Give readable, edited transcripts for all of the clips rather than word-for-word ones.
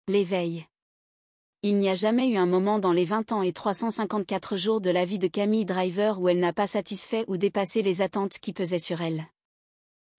L'éveil. Il n'y a jamais eu un moment dans les 20 ans et 354 jours de la vie de Camille Driver où elle n'a pas satisfait ou dépassé les attentes qui pesaient sur elle.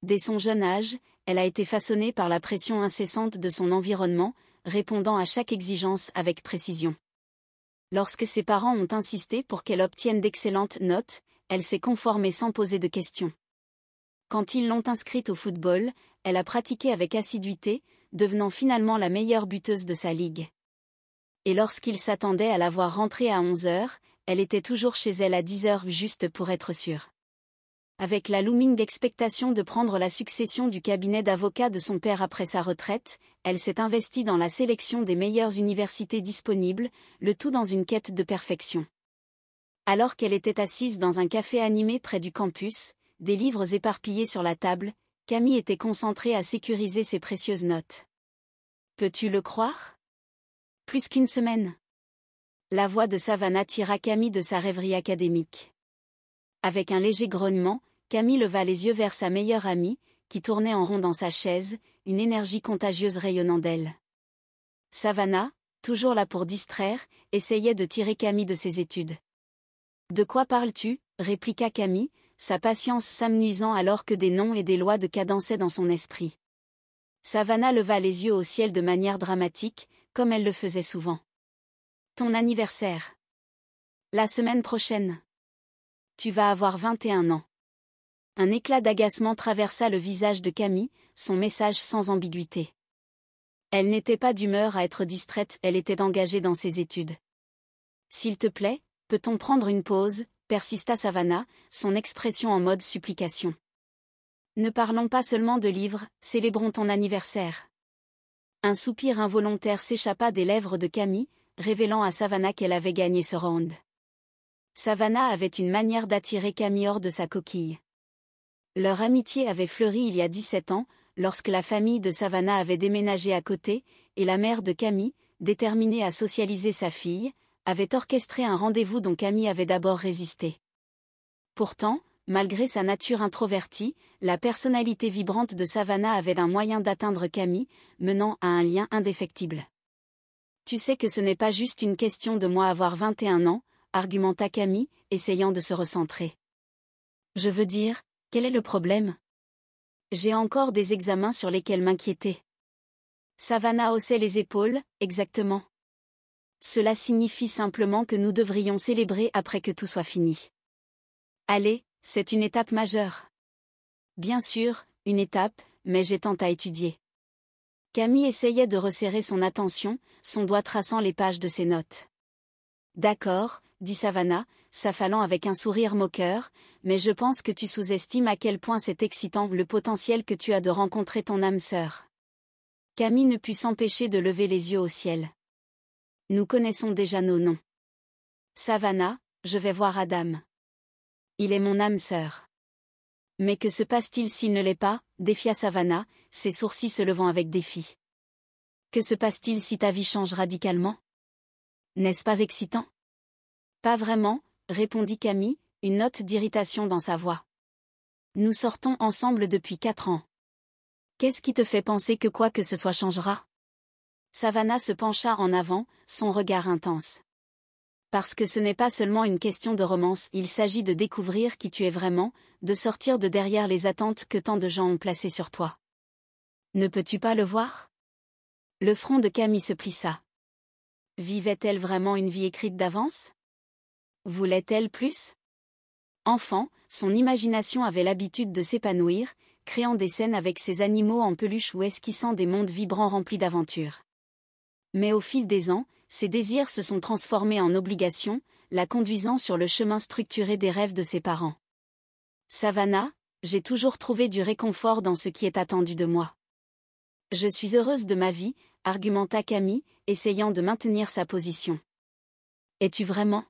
Dès son jeune âge, elle a été façonnée par la pression incessante de son environnement, répondant à chaque exigence avec précision. Lorsque ses parents ont insisté pour qu'elle obtienne d'excellentes notes, elle s'est conformée sans poser de questions. Quand ils l'ont inscrite au football, elle a pratiqué avec assiduité, devenant finalement la meilleure buteuse de sa ligue. Et lorsqu'il s'attendait à la voir rentrer à 11h, elle était toujours chez elle à 10h juste pour être sûre. Avec la looming expectation de prendre la succession du cabinet d'avocats de son père après sa retraite, elle s'est investie dans la sélection des meilleures universités disponibles, le tout dans une quête de perfection. Alors qu'elle était assise dans un café animé près du campus, des livres éparpillés sur la table, Camille était concentrée à sécuriser ses précieuses notes. Peux-tu le croire ? Plus qu'une semaine. La voix de Savannah tira Camille de sa rêverie académique. Avec un léger grognement, Camille leva les yeux vers sa meilleure amie, qui tournait en rond dans sa chaise, une énergie contagieuse rayonnant d'elle. Savannah, toujours là pour distraire, essayait de tirer Camille de ses études. « De quoi parles-tu » répliqua Camille, sa patience s'amenuisant alors que des noms et des lois de cadençaient dans son esprit. Savannah leva les yeux au ciel de manière dramatique, comme elle le faisait souvent. « Ton anniversaire. La semaine prochaine. Tu vas avoir 21 ans. » Un éclat d'agacement traversa le visage de Camille, son message sans ambiguïté. Elle n'était pas d'humeur à être distraite, elle était engagée dans ses études. « S'il te plaît, peut-on prendre une pause » persista Savannah, son expression en mode supplication. « Ne parlons pas seulement de livres, célébrons ton anniversaire. » Un soupir involontaire s'échappa des lèvres de Camille, révélant à Savannah qu'elle avait gagné ce round. Savannah avait une manière d'attirer Camille hors de sa coquille. Leur amitié avait fleuri il y a 17 ans, lorsque la famille de Savannah avait déménagé à côté, et la mère de Camille, déterminée à socialiser sa fille, avait orchestré un rendez-vous dont Camille avait d'abord résisté. Pourtant, malgré sa nature introvertie, la personnalité vibrante de Savannah avait un moyen d'atteindre Camille, menant à un lien indéfectible. « Tu sais que ce n'est pas juste une question de moi avoir 21 ans, argumenta Camille, essayant de se recentrer. Je veux dire, quel est le problème ? J'ai encore des examens sur lesquels m'inquiéter. Savannah haussait les épaules, exactement. Cela signifie simplement que nous devrions célébrer après que tout soit fini. Allez, c'est une étape majeure. Bien sûr, une étape, mais j'ai tant à étudier. Camille essayait de resserrer son attention, son doigt traçant les pages de ses notes. D'accord, dit Savannah, s'affalant avec un sourire moqueur, mais je pense que tu sous-estimes à quel point c'est excitant le potentiel que tu as de rencontrer ton âme sœur. Camille ne put s'empêcher de lever les yeux au ciel. Nous connaissons déjà nos noms. Savannah, je vais voir Adam. Il est mon âme sœur. Mais que se passe-t-il s'il ne l'est pas, défia Savannah, ses sourcils se levant avec défi. Que se passe-t-il si ta vie change radicalement ? N'est-ce pas excitant ? Pas vraiment, répondit Camille, une note d'irritation dans sa voix. Nous sortons ensemble depuis 4 ans. Qu'est-ce qui te fait penser que quoi que ce soit changera ? Savannah se pencha en avant, son regard intense. Parce que ce n'est pas seulement une question de romance, il s'agit de découvrir qui tu es vraiment, de sortir de derrière les attentes que tant de gens ont placées sur toi. Ne peux-tu pas le voir ? Le front de Camille se plissa. Vivait-elle vraiment une vie écrite d'avance ? Voulait-elle plus ? Enfant, son imagination avait l'habitude de s'épanouir, créant des scènes avec ses animaux en peluche ou esquissant des mondes vibrants remplis d'aventures. Mais au fil des ans, ses désirs se sont transformés en obligations, la conduisant sur le chemin structuré des rêves de ses parents. Savannah, j'ai toujours trouvé du réconfort dans ce qui est attendu de moi. Je suis heureuse de ma vie, argumenta Camille, essayant de maintenir sa position. Es-tu vraiment ?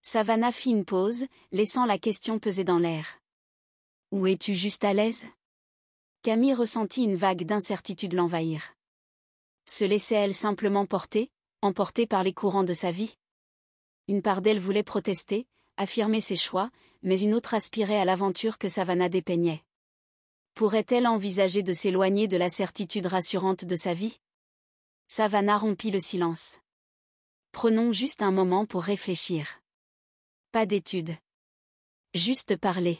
Savannah fit une pause, laissant la question peser dans l'air. Ou es-tu juste à l'aise ? Camille ressentit une vague d'incertitude l'envahir. Se laissait-elle simplement porter, emportée par les courants de sa vie ? Une part d'elle voulait protester, affirmer ses choix, mais une autre aspirait à l'aventure que Savannah dépeignait. Pourrait-elle envisager de s'éloigner de la certitude rassurante de sa vie ? Savannah rompit le silence. Prenons juste un moment pour réfléchir. Pas d'études. Juste parler.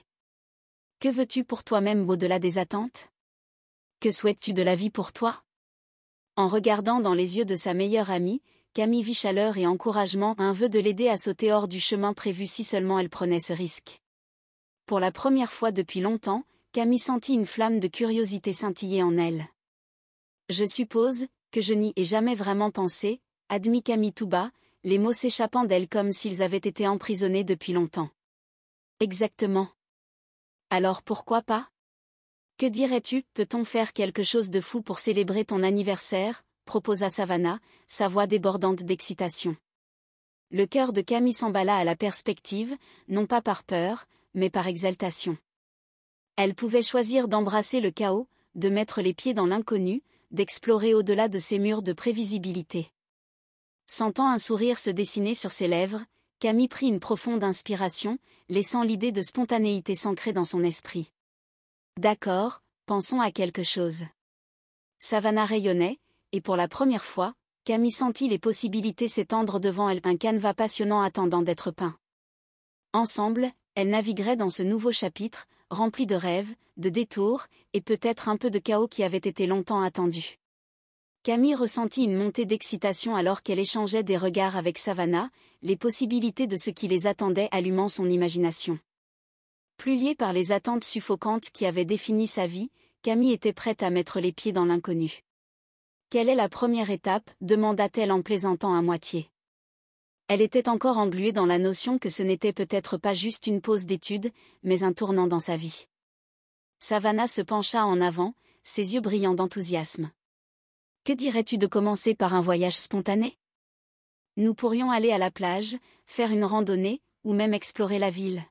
Que veux-tu pour toi-même au-delà des attentes? Que souhaites-tu de la vie pour toi? En regardant dans les yeux de sa meilleure amie, Camille vit chaleur et encouragement, un vœu de l'aider à sauter hors du chemin prévu si seulement elle prenait ce risque. Pour la première fois depuis longtemps, Camille sentit une flamme de curiosité scintiller en elle. Je suppose que je n'y ai jamais vraiment pensé, admit Camille tout bas, les mots s'échappant d'elle comme s'ils avaient été emprisonnés depuis longtemps. Exactement. Alors pourquoi pas? Que dirais-tu, peut-on faire quelque chose de fou pour célébrer ton anniversaire? Proposa Savannah, sa voix débordante d'excitation. Le cœur de Camille s'emballa à la perspective, non pas par peur, mais par exaltation. Elle pouvait choisir d'embrasser le chaos, de mettre les pieds dans l'inconnu, d'explorer au-delà de ces murs de prévisibilité. Sentant un sourire se dessiner sur ses lèvres, Camille prit une profonde inspiration, laissant l'idée de spontanéité s'ancrer dans son esprit. D'accord, pensons à quelque chose. Savannah rayonnait, et pour la première fois, Camille sentit les possibilités s'étendre devant elle, un canevas passionnant attendant d'être peint. Ensemble, elles navigueraient dans ce nouveau chapitre, rempli de rêves, de détours, et peut-être un peu de chaos qui avait été longtemps attendu. Camille ressentit une montée d'excitation alors qu'elle échangeait des regards avec Savannah, les possibilités de ce qui les attendait allumant son imagination. Plus liée par les attentes suffocantes qui avaient défini sa vie, Camille était prête à mettre les pieds dans l'inconnu. Quelle est la première étape? Demanda-t-elle en plaisantant à moitié. Elle était encore engluée dans la notion que ce n'était peut-être pas juste une pause d'études, mais un tournant dans sa vie. Savannah se pencha en avant, ses yeux brillants d'enthousiasme. Que dirais-tu de commencer par un voyage spontané? Nous pourrions aller à la plage, faire une randonnée, ou même explorer la ville.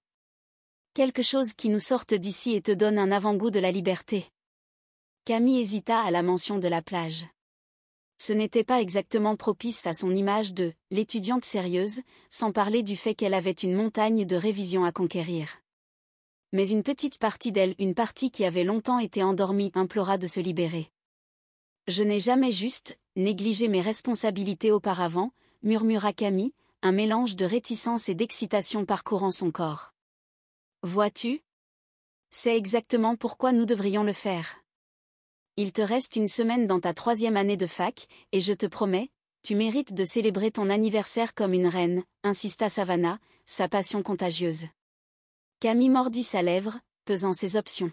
Quelque chose qui nous sorte d'ici et te donne un avant-goût de la liberté. Camille hésita à la mention de la plage. Ce n'était pas exactement propice à son image de « l'étudiante sérieuse », sans parler du fait qu'elle avait une montagne de révisions à conquérir. Mais une petite partie d'elle, une partie qui avait longtemps été endormie, implora de se libérer. « Je n'ai jamais juste négligé mes responsabilités auparavant », murmura Camille, un mélange de réticence et d'excitation parcourant son corps. « Vois-tu? C'est exactement pourquoi nous devrions le faire. Il te reste une semaine dans ta 3e année de fac, et je te promets, tu mérites de célébrer ton anniversaire comme une reine, insista Savannah, sa passion contagieuse. Camille mordit sa lèvre, pesant ses options.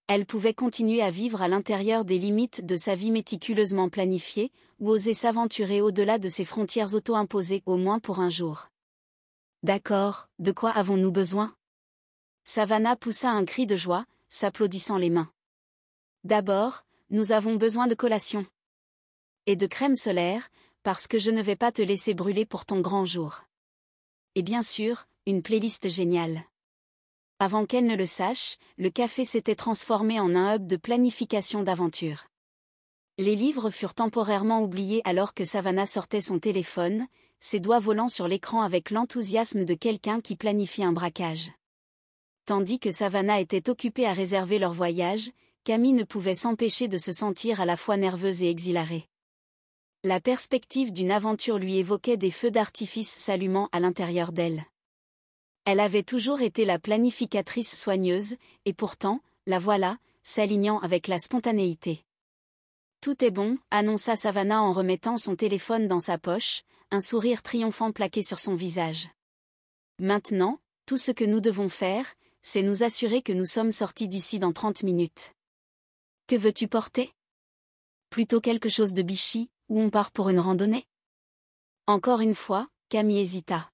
Elle pouvait continuer à vivre à l'intérieur des limites de sa vie méticuleusement planifiée, ou oser s'aventurer au-delà de ses frontières auto-imposées, au moins pour un jour. D'accord, de quoi avons-nous besoin? Savannah poussa un cri de joie, s'applaudissant les mains. D'abord, nous avons besoin de collation. Et de crème solaire, parce que je ne vais pas te laisser brûler pour ton grand jour. Et bien sûr, une playlist géniale. Avant qu'elle ne le sache, le café s'était transformé en un hub de planification d'aventure. Les livres furent temporairement oubliés alors que Savannah sortait son téléphone, ses doigts volant sur l'écran avec l'enthousiasme de quelqu'un qui planifie un braquage. Tandis que Savannah était occupée à réserver leur voyage, Camille ne pouvait s'empêcher de se sentir à la fois nerveuse et exhilarée. La perspective d'une aventure lui évoquait des feux d'artifice s'allumant à l'intérieur d'elle. Elle avait toujours été la planificatrice soigneuse, et pourtant, la voilà, s'alignant avec la spontanéité. Tout est bon, annonça Savannah en remettant son téléphone dans sa poche, un sourire triomphant plaqué sur son visage. Maintenant, tout ce que nous devons faire, c'est nous assurer que nous sommes sortis d'ici dans 30 minutes. Que veux-tu porter? Plutôt quelque chose de bichi, ou on part pour une randonnée? Encore une fois, Camille hésita.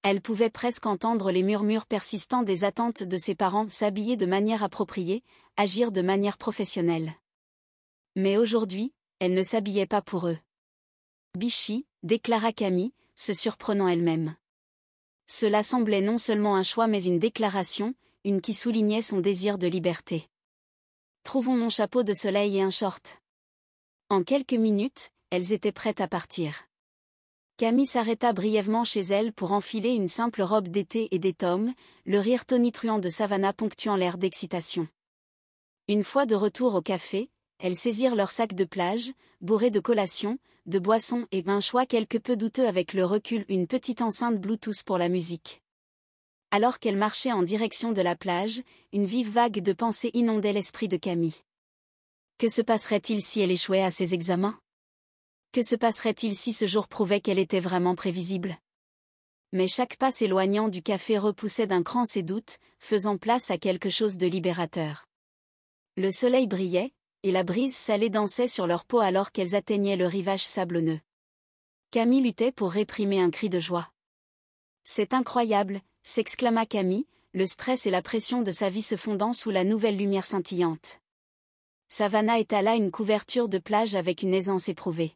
Elle pouvait presque entendre les murmures persistants des attentes de ses parents, s'habiller de manière appropriée, agir de manière professionnelle. Mais aujourd'hui, elle ne s'habillait pas pour eux. Bichi, déclara Camille, se surprenant elle-même. Cela semblait non seulement un choix mais une déclaration, une qui soulignait son désir de liberté. Trouvons mon chapeau de soleil et un short. En quelques minutes, elles étaient prêtes à partir. Camille s'arrêta brièvement chez elle pour enfiler une simple robe d'été et des tomes, le rire tonitruant de Savannah ponctuant l'air d'excitation. Une fois de retour au café, Elles saisirent leurs sacs de plage, bourrés de collations, de boissons et un choix quelque peu douteux avec le recul, une petite enceinte Bluetooth pour la musique. Alors qu'elle marchait en direction de la plage, une vive vague de pensées inondait l'esprit de Camille. Que se passerait-il si elle échouait à ses examens? Que se passerait-il si ce jour prouvait qu'elle était vraiment prévisible? Mais chaque pas s'éloignant du café repoussait d'un cran ses doutes, faisant place à quelque chose de libérateur. Le soleil brillait, et la brise salée dansait sur leur peau alors qu'elles atteignaient le rivage sablonneux. Camille luttait pour réprimer un cri de joie. C'est incroyable, s'exclama Camille, le stress et la pression de sa vie se fondant sous la nouvelle lumière scintillante. Savannah étala une couverture de plage avec une aisance éprouvée.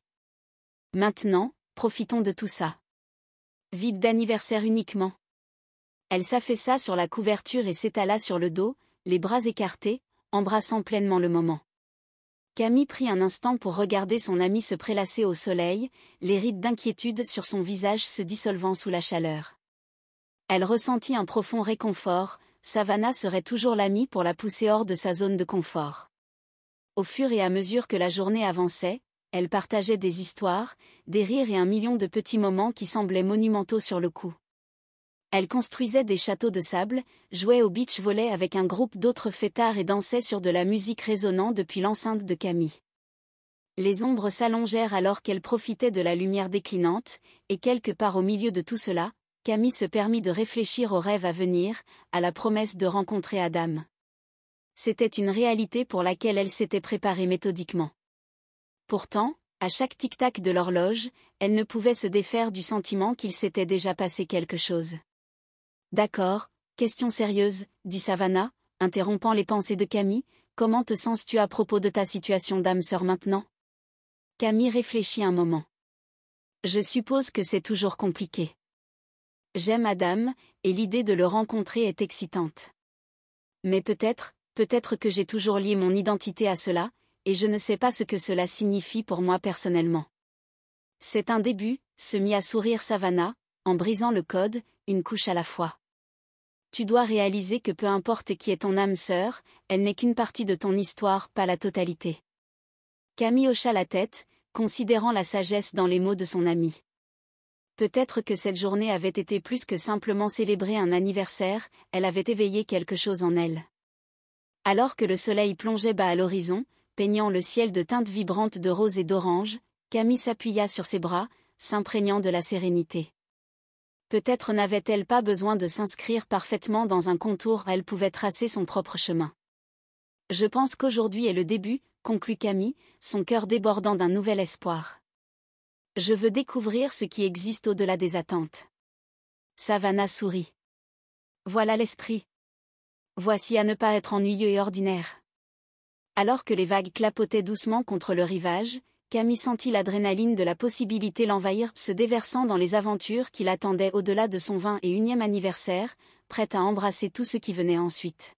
Maintenant, profitons de tout ça. Vibe d'anniversaire uniquement. Elle s'affaissa sur la couverture et s'étala sur le dos, les bras écartés, embrassant pleinement le moment. Camille prit un instant pour regarder son amie se prélasser au soleil, les rides d'inquiétude sur son visage se dissolvant sous la chaleur. Elle ressentit un profond réconfort, Savannah serait toujours l'amie pour la pousser hors de sa zone de confort. Au fur et à mesure que la journée avançait, elle partageait des histoires, des rires et un million de petits moments qui semblaient monumentaux sur le coup. Elle construisait des châteaux de sable, jouait au beach volley avec un groupe d'autres fêtards et dansait sur de la musique résonnant depuis l'enceinte de Camille. Les ombres s'allongèrent alors qu'elle profitait de la lumière déclinante, et quelque part au milieu de tout cela, Camille se permit de réfléchir au rêve à venir, à la promesse de rencontrer Adam. C'était une réalité pour laquelle elle s'était préparée méthodiquement. Pourtant, à chaque tic-tac de l'horloge, elle ne pouvait se défaire du sentiment qu'il s'était déjà passé quelque chose. D'accord, question sérieuse, dit Savannah, interrompant les pensées de Camille, comment te sens-tu à propos de ta situation d'âme sœur maintenant? Camille réfléchit un moment. Je suppose que c'est toujours compliqué. J'aime Adam, et l'idée de le rencontrer est excitante. Mais peut-être que j'ai toujours lié mon identité à cela, et je ne sais pas ce que cela signifie pour moi personnellement. C'est un début, se mit à sourire Savannah, en brisant le code, une couche à la fois. Tu dois réaliser que peu importe qui est ton âme sœur, elle n'est qu'une partie de ton histoire, pas la totalité. Camille hocha la tête, considérant la sagesse dans les mots de son amie. Peut-être que cette journée avait été plus que simplement célébrer un anniversaire, elle avait éveillé quelque chose en elle. Alors que le soleil plongeait bas à l'horizon, peignant le ciel de teintes vibrantes de rose et d'orange, Camille s'appuya sur ses bras, s'imprégnant de la sérénité. Peut-être n'avait-elle pas besoin de s'inscrire parfaitement dans un contour, elle pouvait tracer son propre chemin. Je pense qu'aujourd'hui est le début, conclut Camille, son cœur débordant d'un nouvel espoir. Je veux découvrir ce qui existe au-delà des attentes. Savannah sourit. Voilà l'esprit. Voici à ne pas être ennuyeux et ordinaire. Alors que les vagues clapotaient doucement contre le rivage, Camille sentit l'adrénaline de la possibilité l'envahir, se déversant dans les aventures qui l'attendaient au-delà de son 21e anniversaire, prête à embrasser tout ce qui venait ensuite.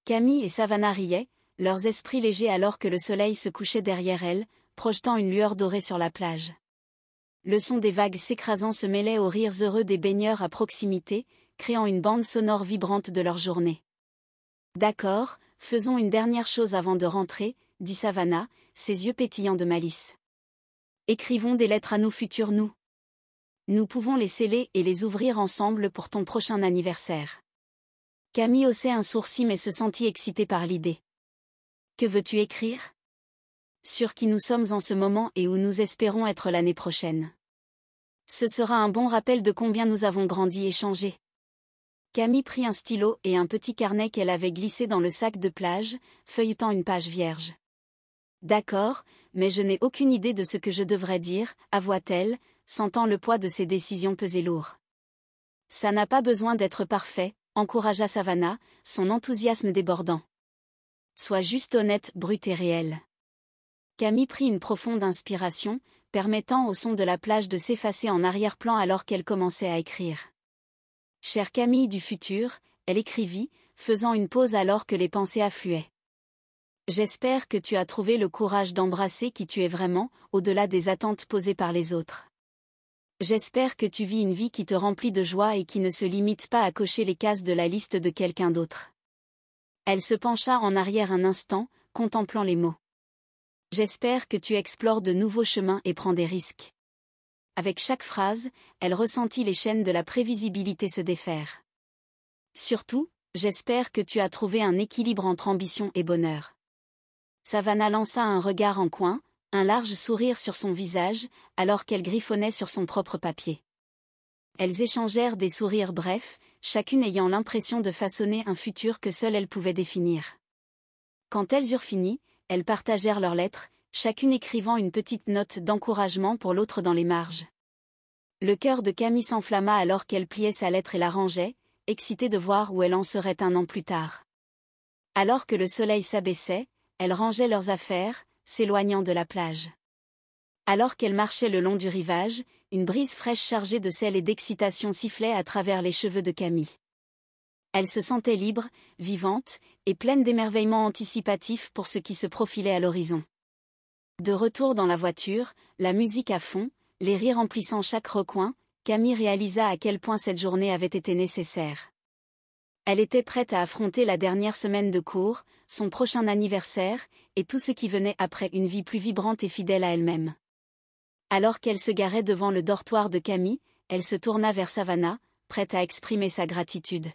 Camille et Savannah riaient, leurs esprits légers alors que le soleil se couchait derrière elles, projetant une lueur dorée sur la plage. Le son des vagues s'écrasant se mêlait aux rires heureux des baigneurs à proximité, créant une bande sonore vibrante de leur journée. D'accord, faisons une dernière chose avant de rentrer, dit Savannah, ses yeux pétillants de malice. Écrivons des lettres à nos futurs nous. Nous pouvons les sceller et les ouvrir ensemble pour ton prochain anniversaire. Camille haussait un sourcil mais se sentit excitée par l'idée. Que veux-tu écrire? Sur qui nous sommes en ce moment et où nous espérons être l'année prochaine. Ce sera un bon rappel de combien nous avons grandi et changé. Camille prit un stylo et un petit carnet qu'elle avait glissé dans le sac de plage, feuilletant une page vierge. D'accord, mais je n'ai aucune idée de ce que je devrais dire, avoua-t-elle, sentant le poids de ses décisions peser lourd. Ça n'a pas besoin d'être parfait, encouragea Savannah, son enthousiasme débordant. Sois juste honnête, brute et réelle. Camille prit une profonde inspiration, permettant au son de la plage de s'effacer en arrière-plan alors qu'elle commençait à écrire. Chère Camille du futur, elle écrivit, faisant une pause alors que les pensées affluaient. J'espère que tu as trouvé le courage d'embrasser qui tu es vraiment, au-delà des attentes posées par les autres. J'espère que tu vis une vie qui te remplit de joie et qui ne se limite pas à cocher les cases de la liste de quelqu'un d'autre. Elle se pencha en arrière un instant, contemplant les mots. J'espère que tu explores de nouveaux chemins et prends des risques. Avec chaque phrase, elle ressentit les chaînes de la prévisibilité se défaire. Surtout, j'espère que tu as trouvé un équilibre entre ambition et bonheur. Savannah lança un regard en coin, un large sourire sur son visage, alors qu'elle griffonnait sur son propre papier. Elles échangèrent des sourires brefs, chacune ayant l'impression de façonner un futur que seule elle pouvait définir. Quand elles eurent fini, elles partagèrent leurs lettres, chacune écrivant une petite note d'encouragement pour l'autre dans les marges. Le cœur de Camille s'enflamma alors qu'elle pliait sa lettre et la rangeait, excitée de voir où elle en serait un an plus tard. Alors que le soleil s'abaissait, elles rangeaient leurs affaires, s'éloignant de la plage. Alors qu'elles marchaient le long du rivage, une brise fraîche chargée de sel et d'excitation sifflait à travers les cheveux de Camille. Elle se sentait libre, vivante, et pleine d'émerveillement anticipatif pour ce qui se profilait à l'horizon. De retour dans la voiture, la musique à fond, les rires emplissant chaque recoin, Camille réalisa à quel point cette journée avait été nécessaire. Elle était prête à affronter la dernière semaine de cours, son prochain anniversaire, et tout ce qui venait après une vie plus vibrante et fidèle à elle-même. Alors qu'elle se garait devant le dortoir de Camille, elle se tourna vers Savannah, prête à exprimer sa gratitude.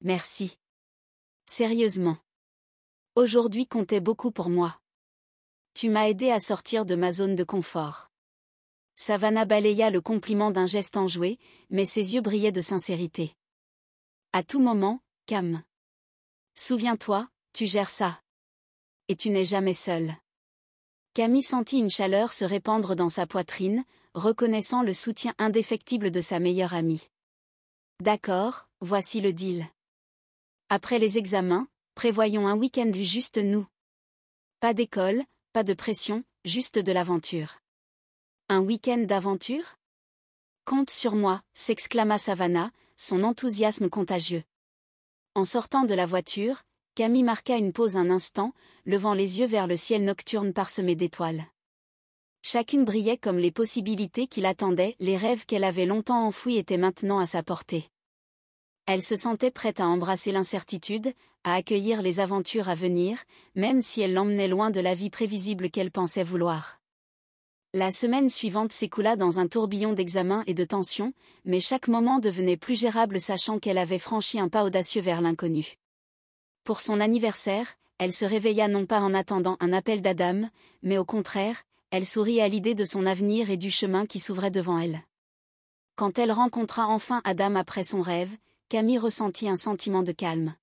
Merci. Sérieusement. Aujourd'hui comptait beaucoup pour moi. Tu m'as aidé à sortir de ma zone de confort. Savannah balaya le compliment d'un geste enjoué, mais ses yeux brillaient de sincérité. À tout moment, Cam. Souviens-toi, tu gères ça. Et tu n'es jamais seule. Camille sentit une chaleur se répandre dans sa poitrine, reconnaissant le soutien indéfectible de sa meilleure amie. D'accord, voici le deal. Après les examens, prévoyons un week-end du juste nous. Pas d'école, pas de pression, juste de l'aventure. Un week-end d'aventure ? Compte sur moi, s'exclama Savannah, son enthousiasme contagieux. En sortant de la voiture, Camille marqua une pause un instant, levant les yeux vers le ciel nocturne parsemé d'étoiles. Chacune brillait comme les possibilités qui l'attendaient, les rêves qu'elle avait longtemps enfouis étaient maintenant à sa portée. Elle se sentait prête à embrasser l'incertitude, à accueillir les aventures à venir, même si elle l'emmenait loin de la vie prévisible qu'elle pensait vouloir. La semaine suivante s'écoula dans un tourbillon d'examens et de tensions, mais chaque moment devenait plus gérable sachant qu'elle avait franchi un pas audacieux vers l'inconnu. Pour son anniversaire, elle se réveilla non pas en attendant un appel d'Adam, mais au contraire, elle sourit à l'idée de son avenir et du chemin qui s'ouvrait devant elle. Quand elle rencontra enfin Adam après son rêve, Camille ressentit un sentiment de calme.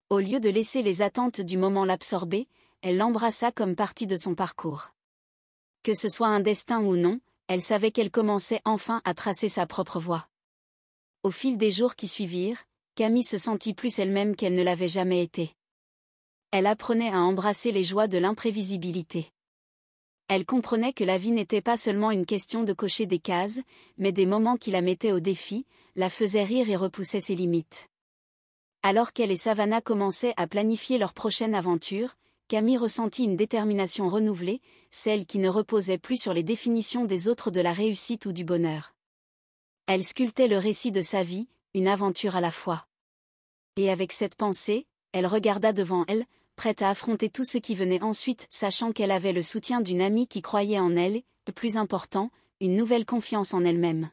Au lieu de laisser les attentes du moment l'absorber, elle l'embrassa comme partie de son parcours. Que ce soit un destin ou non, elle savait qu'elle commençait enfin à tracer sa propre voie. Au fil des jours qui suivirent, Camille se sentit plus elle-même qu'elle ne l'avait jamais été. Elle apprenait à embrasser les joies de l'imprévisibilité. Elle comprenait que la vie n'était pas seulement une question de cocher des cases, mais des moments qui la mettaient au défi, la faisaient rire et repoussaient ses limites. Alors qu'elle et Savannah commençaient à planifier leur prochaine aventure, Camille ressentit une détermination renouvelée, celle qui ne reposait plus sur les définitions des autres de la réussite ou du bonheur. Elle sculptait le récit de sa vie, une aventure à la fois. Et avec cette pensée, elle regarda devant elle, prête à affronter tout ce qui venait ensuite, sachant qu'elle avait le soutien d'une amie qui croyait en elle, et, le plus important, une nouvelle confiance en elle-même.